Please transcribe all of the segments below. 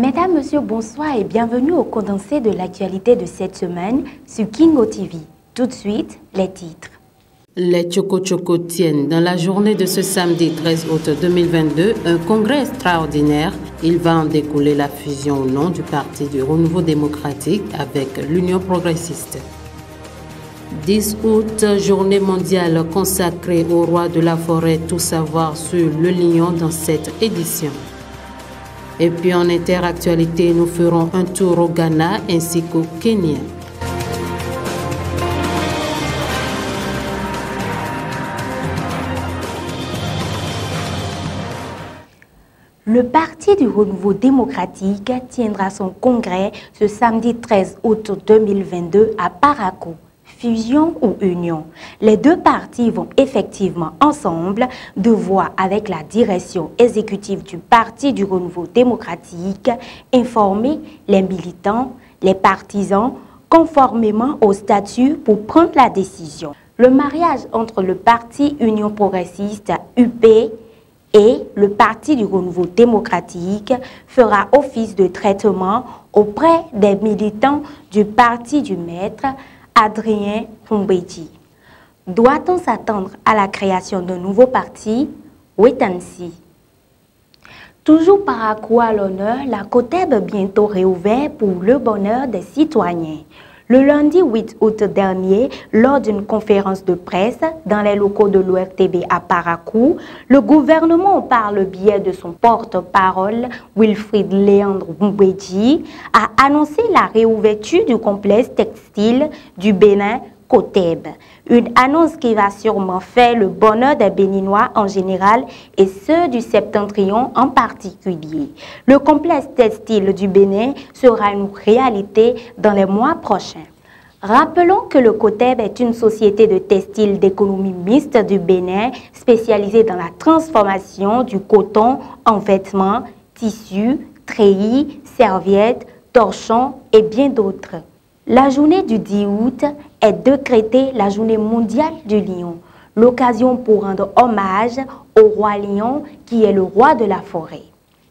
Mesdames, Messieurs, bonsoir et bienvenue au condensé de l'actualité de cette semaine sur Kingo TV. Tout de suite, les titres. Les Tchoko-Tchoko tiennent dans la journée de ce samedi 13 août 2022 un congrès extraordinaire. Il va en découler la fusion au nom du Parti du Renouveau démocratique avec l'Union progressiste. 10 août, journée mondiale consacrée au roi de la forêt, tout savoir sur le lion dans cette édition. Et puis en interactualité, nous ferons un tour au Ghana ainsi qu'au Kenya. Le Parti du Renouveau démocratique tiendra son congrès ce samedi 13 août 2022 à Parakou. Fusion ou union, les deux partis vont effectivement ensemble devoir, avec la direction exécutive du Parti du Renouveau démocratique, informer les militants, les partisans, conformément au statut pour prendre la décision. Le mariage entre le Parti Union progressiste UP et le Parti du Renouveau démocratique fera office de traitement auprès des militants du Parti du Maître Adrien Humbedji. Doit-on s'attendre à la création d'un nouveau parti? Wait and see. Toujours Parakou à l'honneur, la COTEB bientôt réouverte pour le bonheur des citoyens. Le lundi 8 août dernier, lors d'une conférence de presse dans les locaux de l'ORTB à Parakou, le gouvernement, par le biais de son porte-parole, Wilfried Léandre Humbedji, a annoncé la réouverture du complexe textile du Bénin COTEB. Une annonce qui va sûrement faire le bonheur des Béninois en général et ceux du Septentrion en particulier. Le complexe textile du Bénin sera une réalité dans les mois prochains. Rappelons que le COTEB est une société de textile d'économie mixte du Bénin spécialisée dans la transformation du coton en vêtements, tissus, treillis, serviettes, torchons et bien d'autres. La journée du 10 août est décrétée la journée mondiale du lion, l'occasion pour rendre hommage au roi lion qui est le roi de la forêt.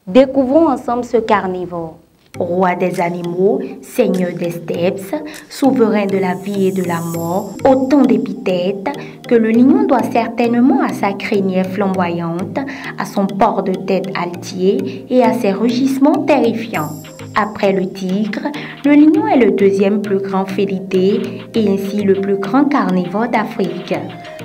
Découvrons ensemble ce carnivore. Roi des animaux, seigneur des steppes, souverain de la vie et de la mort, autant d'épithètes que le lion doit certainement à sa crinière flamboyante, à son port de tête altier et à ses rugissements terrifiants. Après le tigre, le lion est le deuxième plus grand félidé et ainsi le plus grand carnivore d'Afrique.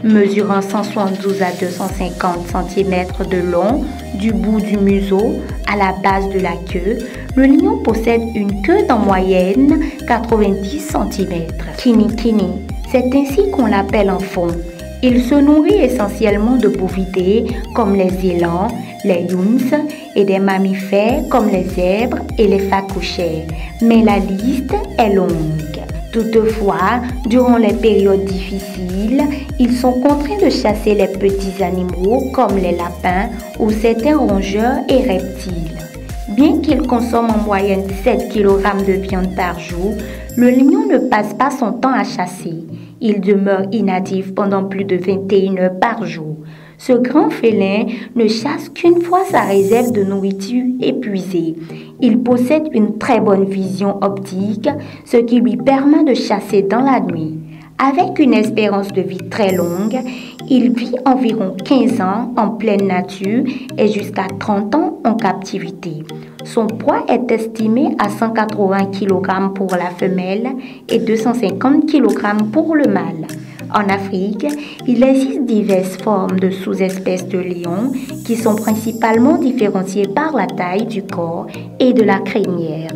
Mesurant 172 à 250 cm de long du bout du museau à la base de la queue, le lion possède une queue d'en moyenne 90 cm. Kini, c'est ainsi qu'on l'appelle en fond. Il se nourrit essentiellement de bovidés comme les élans, les youns et des mammifères comme les zèbres et les phacochères. Mais la liste est longue. Toutefois, durant les périodes difficiles, ils sont contraints de chasser les petits animaux comme les lapins ou certains rongeurs et reptiles. Bien qu'il consomme en moyenne 7 kg de viande par jour, le lion ne passe pas son temps à chasser. Il demeure inactif pendant plus de 21 heures par jour. Ce grand félin ne chasse qu'une fois sa réserve de nourriture épuisée. Il possède une très bonne vision optique, ce qui lui permet de chasser dans la nuit. Avec une espérance de vie très longue, il vit environ 15 ans en pleine nature et jusqu'à 30 ans en captivité. Son poids est estimé à 180 kg pour la femelle et 250 kg pour le mâle. En Afrique, il existe diverses formes de sous-espèces de lion qui sont principalement différenciées par la taille du corps et de la crinière.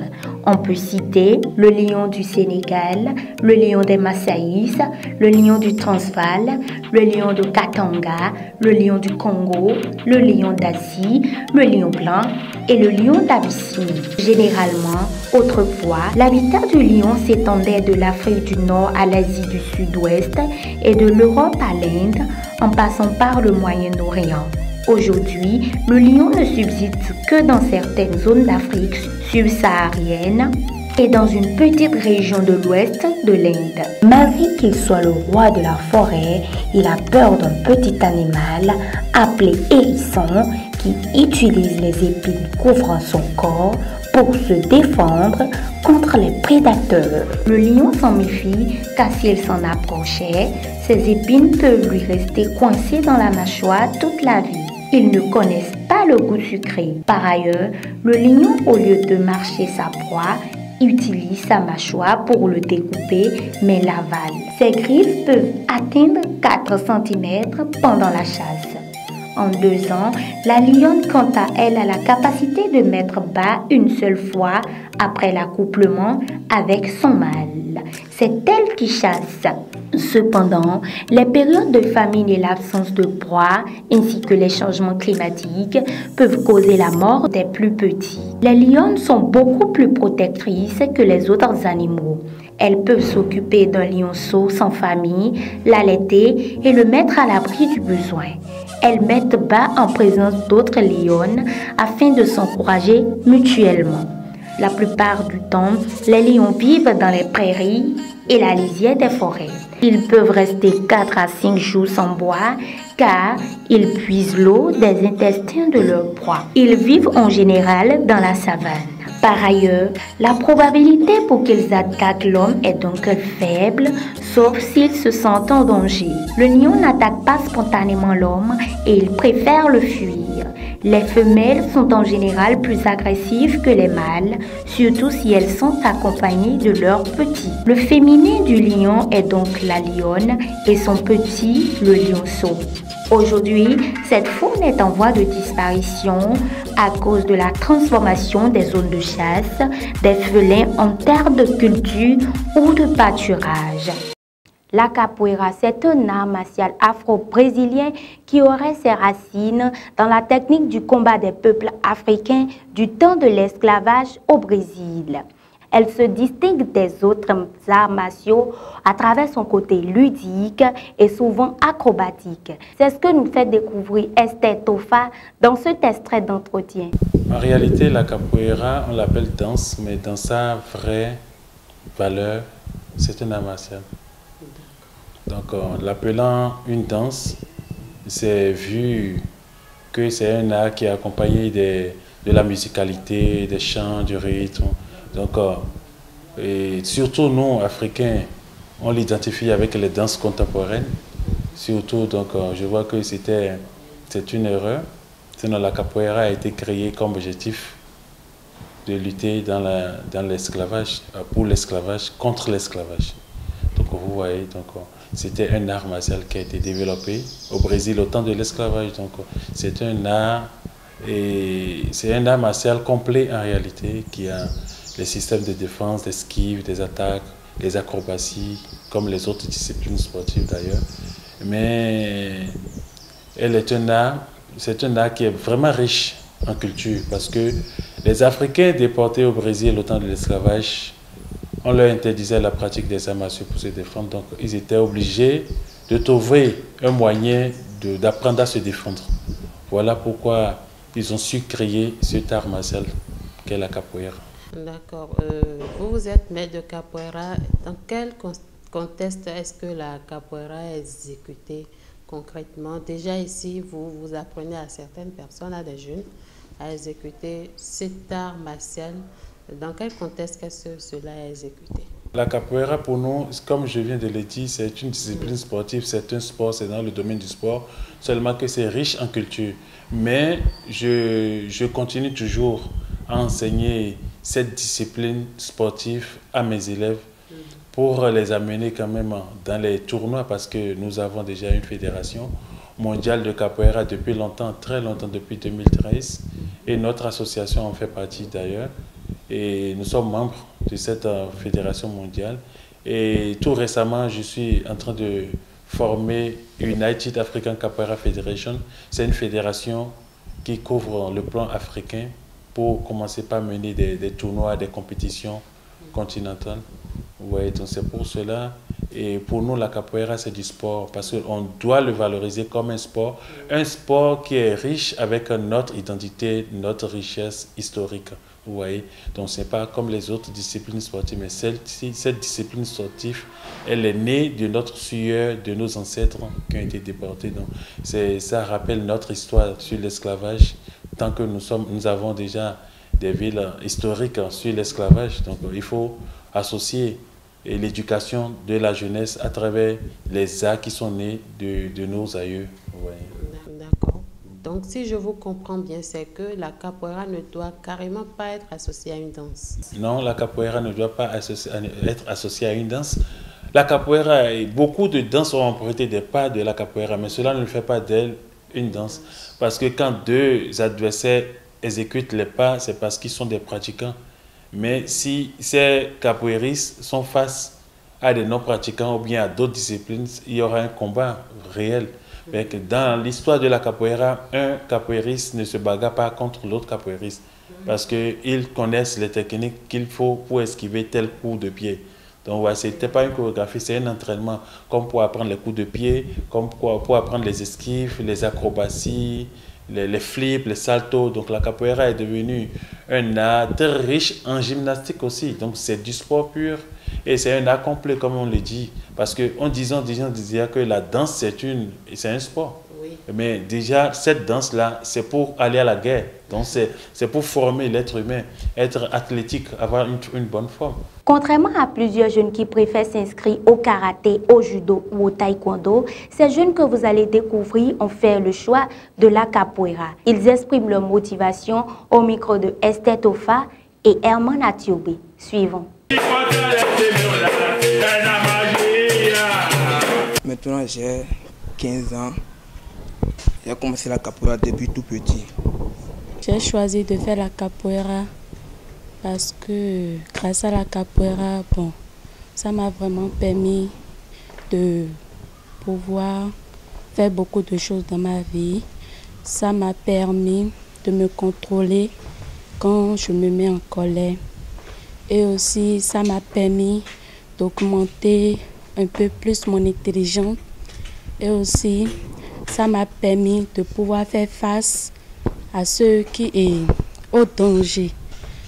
On peut citer le lion du Sénégal, le lion des Massaïs, le lion du Transvaal, le lion de Katanga, le lion du Congo, le lion d'Asie, le lion blanc et le lion d'Abyssinie. Généralement, autrefois, l'habitat du lion s'étendait de l'Afrique du Nord à l'Asie du Sud-Ouest et de l'Europe à l'Inde en passant par le Moyen-Orient. Aujourd'hui, le lion ne subsiste que dans certaines zones d'Afrique subsaharienne et dans une petite région de l'ouest de l'Inde. Malgré qu'il soit le roi de la forêt, il a peur d'un petit animal appelé hérisson qui utilise les épines couvrant son corps pour se défendre contre les prédateurs. Le lion s'en méfie car s'il s'en approchait, ses épines peuvent lui rester coincées dans la mâchoire toute la vie. Ils ne connaissent pas le goût sucré. Par ailleurs, le lion, au lieu de marcher sa proie, utilise sa mâchoire pour le découper, mais l'avale. Ses griffes peuvent atteindre 4 cm pendant la chasse. En 2 ans, la lionne, quant à elle, a la capacité de mettre bas une seule fois après l'accouplement avec son mâle. C'est elle qui chasse. Cependant, les périodes de famine et l'absence de proie, ainsi que les changements climatiques, peuvent causer la mort des plus petits. Les lionnes sont beaucoup plus protectrices que les autres animaux. Elles peuvent s'occuper d'un lionceau sans famille, l'allaiter et le mettre à l'abri du besoin. Elles mettent bas en présence d'autres lionnes afin de s'encourager mutuellement. La plupart du temps, les lions vivent dans les prairies et la lisière des forêts. Ils peuvent rester 4 à 5 jours sans boire car ils puisent l'eau des intestins de leur proie. Ils vivent en général dans la savane. Par ailleurs, la probabilité pour qu'ils attaquent l'homme est donc faible, sauf s'ils se sentent en danger. Le lion n'attaque pas spontanément l'homme et il préfère le fuir. Les femelles sont en général plus agressives que les mâles, surtout si elles sont accompagnées de leurs petits. Le féminin du lion est donc la lionne et son petit, le lionceau. Aujourd'hui, cette faune est en voie de disparition à cause de la transformation des zones de chasse, des félins en terres de culture ou de pâturage. La capoeira, c'est un art martial afro-brésilien qui aurait ses racines dans la technique du combat des peuples africains du temps de l'esclavage au Brésil. Elle se distingue des autres arts martiaux à travers son côté ludique et souvent acrobatique. C'est ce que nous fait découvrir Esther Tofa dans cet extrait d'entretien. En réalité, la capoeira, on l'appelle danse, mais dans sa vraie valeur, c'est un art martial. Donc, en l'appelant une danse, c'est vu que c'est un art qui est accompagné de la musicalité, des chants, du rythme. Donc, et surtout nous, Africains, on l'identifie avec les danses contemporaines. Surtout, donc, je vois que c'est une erreur. Sinon, la capoeira a été créée comme objectif de lutter dans l'esclavage, pour l'esclavage, contre l'esclavage. Donc, vous voyez, c'était un art martial qui a été développé au Brésil au temps de l'esclavage. Donc, c'est un art martial complet en réalité qui a les systèmes de défense, d'esquive, des attaques, les acrobaties, comme les autres disciplines sportives d'ailleurs. Mais c'est un art qui est vraiment riche en culture parce que les Africains déportés au Brésil au temps de l'esclavage, on leur interdisait la pratique des arts martiaux pour se défendre. Donc, ils étaient obligés de trouver un moyen d'apprendre à se défendre. Voilà pourquoi ils ont su créer cet art martial qu'est la capoeira. D'accord. Vous êtes maître de capoeira. Dans quel contexte est-ce que la capoeira est exécutée concrètement? Déjà ici, vous apprenez à certaines personnes, à des jeunes, à exécuter cet art martial. Dans quel contexte est-ce que cela est exécuté? La capoeira pour nous, comme je viens de le dire, c'est une discipline sportive, c'est un sport, c'est dans le domaine du sport, seulement que c'est riche en culture. Mais je continue toujours à enseigner cette discipline sportive à mes élèves pour les amener quand même dans les tournois parce que nous avons déjà une fédération mondiale de capoeira depuis longtemps, très longtemps, depuis 2013 et notre association en fait partie d'ailleurs et nous sommes membres de cette fédération mondiale et tout récemment je suis en train de former United African Capoeira Federation. C'est une fédération qui couvre le plan africain pour commencer par mener des tournois, des compétitions continentales. Ouais, donc c'est pour cela. Et pour nous, la capoeira, c'est du sport parce qu'on doit le valoriser comme un sport qui est riche avec notre identité, notre richesse historique. Vous voyez, donc c'est pas comme les autres disciplines sportives, mais cette discipline sportive, elle est née de notre sueur, de nos ancêtres qui ont été déportés. Donc ça rappelle notre histoire sur l'esclavage, tant que nous avons déjà des villes historiques sur l'esclavage. Donc il faut associer l'éducation de la jeunesse à travers les arts qui sont nés de nos aïeux. Ouais. D'accord. Donc si je vous comprends bien, c'est que la capoeira ne doit carrément pas être associée à une danse. Non, la capoeira ne doit pas être associée à une danse. La capoeira, beaucoup de danses ont emprunté des pas de la capoeira, mais cela ne fait pas d'elle une danse. Parce que quand deux adversaires exécutent les pas, c'est parce qu'ils sont des pratiquants. Mais si ces capoeiristes sont face à des non-pratiquants ou bien à d'autres disciplines, il y aura un combat réel. Mais que dans l'histoire de la capoeira, un capoeiriste ne se bagarre pas contre l'autre capoeiriste parce qu'ils connaissent les techniques qu'il faut pour esquiver tel coup de pied. Donc, ouais, ce n'était pas une chorégraphie, c'est un entraînement, comme pour apprendre les coups de pied, comme pour apprendre les esquives, les acrobaties, les flips, les saltos. Donc, la capoeira est devenue un art très riche en gymnastique aussi. Donc, c'est du sport pur et c'est un art complet, comme on le dit. Parce qu'on disait que la danse, c'est un sport. Oui. Mais déjà, cette danse-là, c'est pour aller à la guerre. Donc, c'est pour former l'être humain, être athlétique, avoir une bonne forme. Contrairement à plusieurs jeunes qui préfèrent s'inscrire au karaté, au judo ou au taekwondo, ces jeunes que vous allez découvrir ont fait le choix de la capoeira. Ils expriment leur motivation au micro de Esther Tofa et Herman Atioube. Suivons. Maintenant, j'ai 15 ans. J'ai commencé la capoeira depuis tout petit. J'ai choisi de faire la capoeira parce que grâce à la capoeira, ça m'a vraiment permis de pouvoir faire beaucoup de choses dans ma vie. Ça m'a permis de me contrôler quand je me mets en colère. Et aussi, ça m'a permis d'augmenter un peu plus mon intelligence. Et aussi, ça m'a permis de pouvoir faire face à ceux qui sont au danger.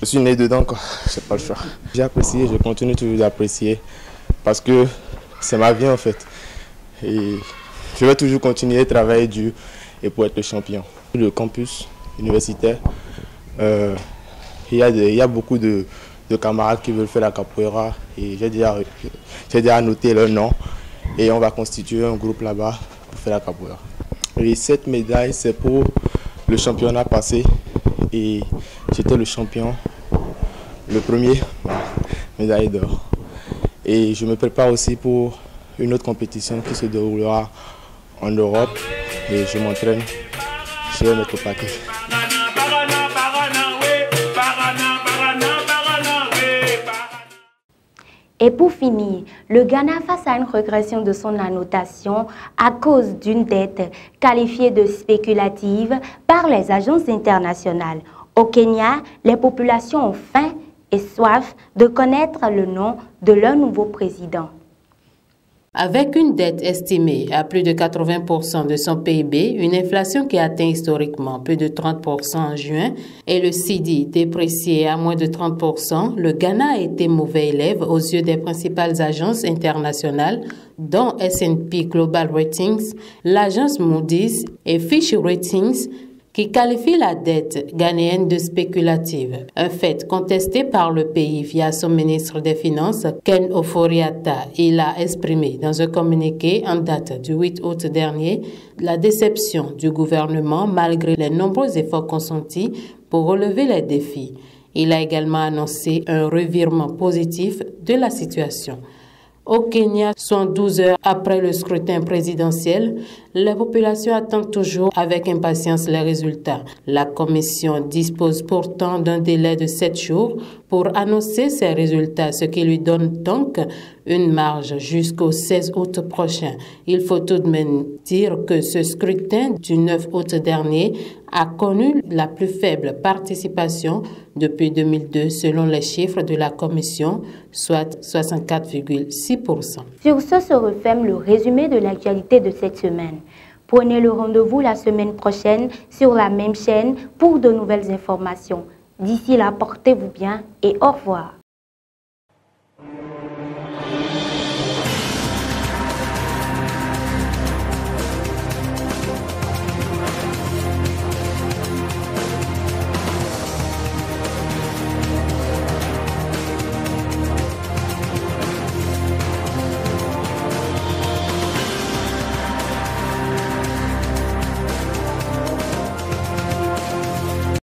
Je suis né dedans, quoi. Je n'ai pas le choix. J'ai apprécié, je continue toujours d'apprécier parce que c'est ma vie en fait. Et je vais toujours continuer à travailler dur et pour être le champion. Le campus universitaire, il y a beaucoup de camarades qui veulent faire la capoeira et j'ai déjà noté leur nom et on va constituer un groupe là-bas pour faire la capoeira. Et cette médaille, c'est pour le championnat passé et j'étais le champion, le premier, médaille d'or. Et je me prépare aussi pour une autre compétition qui se déroulera en Europe et je m'entraîne, je vais mettre au paquet. Et pour finir, le Ghana face à une régression de son annotation à cause d'une dette qualifiée de spéculative par les agences internationales. Au Kenya, les populations ont faim et soif de connaître le nom de leur nouveau président. Avec une dette estimée à plus de 80% de son PIB, une inflation qui atteint historiquement plus de 30% en juin et le cedi déprécié à moins de 30%, le Ghana a été mauvais élève aux yeux des principales agences internationales, dont S&P Global Ratings, l'agence Moody's et Fitch Ratings, qui qualifie la dette ghanéenne de spéculative, un fait contesté par le pays via son ministre des Finances, Ken Ofori-Atta. Il a exprimé dans un communiqué en date du 8 août dernier la déception du gouvernement malgré les nombreux efforts consentis pour relever les défis. Il a également annoncé un revirement positif de la situation. Au Kenya, 112 heures après le scrutin présidentiel, les populations attendent toujours avec impatience les résultats. La commission dispose pourtant d'un délai de 7 jours pour annoncer ses résultats, ce qui lui donne donc une marge jusqu'au 16 août prochain. Il faut tout de même dire que ce scrutin du 9 août dernier a connu la plus faible participation depuis 2002 selon les chiffres de la commission, soit 64,6%. Sur ce se referme le résumé de l'actualité de cette semaine. Prenez le rendez-vous la semaine prochaine sur la même chaîne pour de nouvelles informations. D'ici là, portez-vous bien et au revoir.